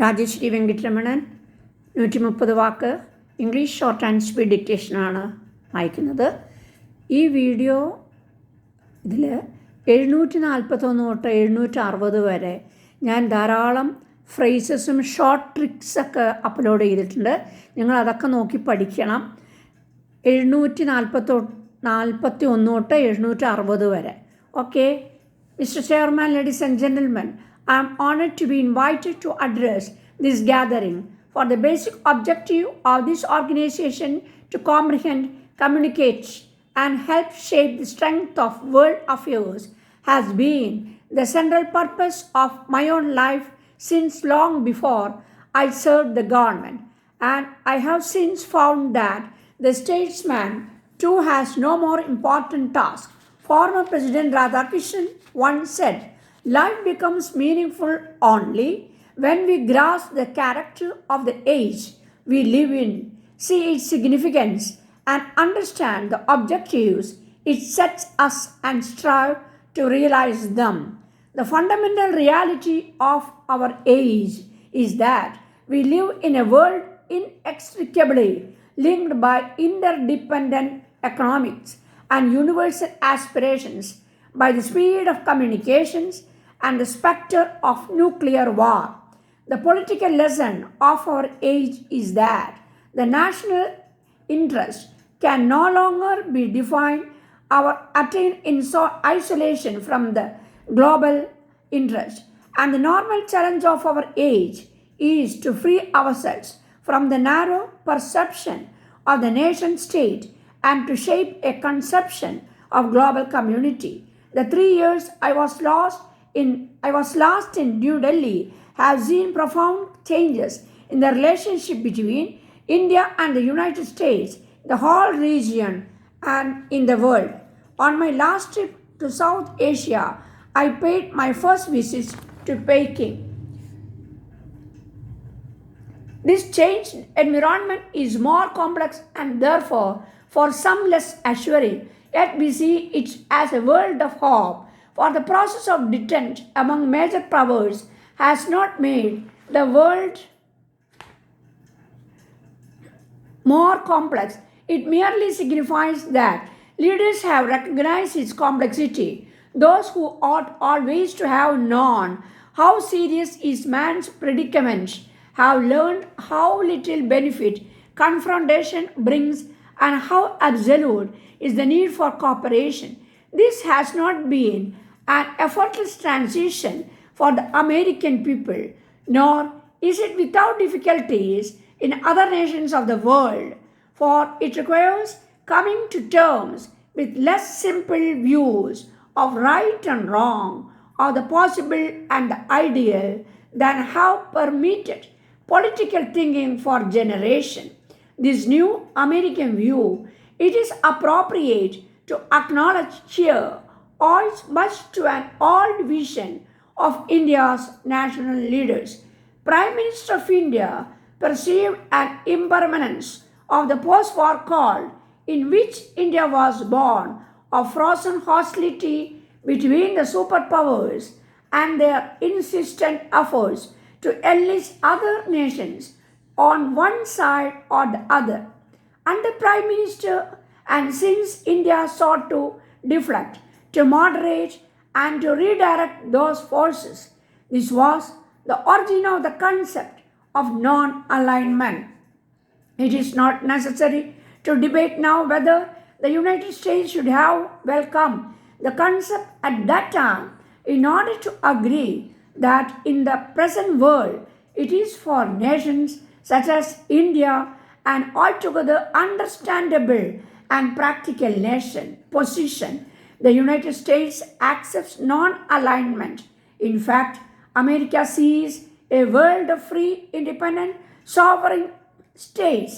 രാജശ്രീ വെങ്കിട്ടരമണൻ 130 വാക്ക് English short and speed ഡിക്റ്റേഷനാണ് വായിക്കുന്നത്. ഈ വീഡിയോ ഇതിൽ 741 തൊട്ട് 760 വരെ ഞാൻ ധാരാളം ഫ്രേസസും ഷോർട്ട് ട്രിക്സൊക്കെ അപ്ലോഡ് ചെയ്തിട്ടുണ്ട്. നിങ്ങൾ അതൊക്കെ നോക്കി പഠിക്കണം. 741 തൊട്ട് 760 വരെ. Okay. Mr. Chairman, ladies and gentlemen, I am honored to be invited to address this gathering for the basic objective of this organization to comprehend, communicate, and help shape the strength of world affairs has been the central purpose of my own life since long before I served the government. And I have since found that the statesman too has no more important task. Former President Radhakrishnan once said, "Life becomes meaningful only when we grasp the character of the age we live in, see its significance, and understand the objectives it sets us and strive to realize them." The fundamental reality of our age is that we live in a world inextricably linked by interdependent economics and universal aspirations, by the speed of communications and the specter of nuclear war. The political lesson of our age is that the national interest can no longer be defined or attained in isolation from the global interest. And the normal challenge of our age is to free ourselves from the narrow perception of the nation state and to shape a conception of global community. The 3 years I was lost in New Delhi have seen profound changes in the relationship between India and the United States, the whole region, and in the world. On my last trip to South Asia, I paid my first visit to Peking. This changed environment is more complex and therefore for some less assuring, yet we see it as a world of hope, for the process of detente among major powers has not made the world more complex. It merely signifies that leaders have recognized its complexity. Those who ought always to have known how serious is man's predicament have learned how little benefit confrontation brings and how absolute is the need for cooperation. This has not been an effortless transition for the American people, nor is it without difficulties in other nations of the world, for it requires coming to terms with less simple views of right and wrong, of the possible and the ideal, than have permitted political thinking for generations. This new American view, it is appropriate to acknowledge here, owes much to an old vision of India's national leaders. Prime Minister of India perceived an impermanence of the post-war cold in which India was born, of frozen hostility between the superpowers and their insistent efforts to enlist other nations on one side or the other. Under Prime Minister, and since India sought to deflect, to moderate, and to redirect those forces, this was the origin of the concept of non-alignment. It is not necessary to debate now whether the United States should have welcomed the concept at that time in order to agree that in the present world it is for nations such as India an altogether understandable and practical position. The United States accepts non-alignment. In fact, America sees a world of free, independent, sovereign states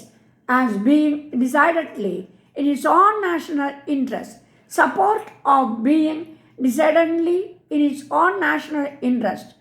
as being decidedly in its own national interest, support of being decidedly in its own national interest,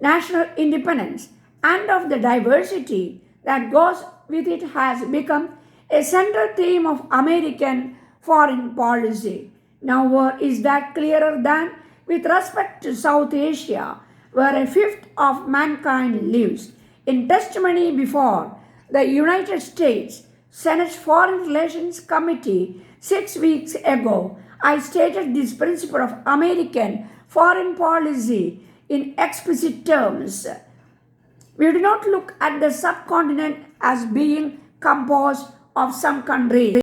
national independence, and of the diversity that goes with it has become a central theme of American foreign policy. Nowhere is that clearer than with respect to South Asia, where a fifth of mankind lives. In testimony before the United States Senate's Foreign Relations Committee 6 weeks ago, I stated this principle of American foreign policy in explicit terms. We do not look at the subcontinent as being composed of some countries.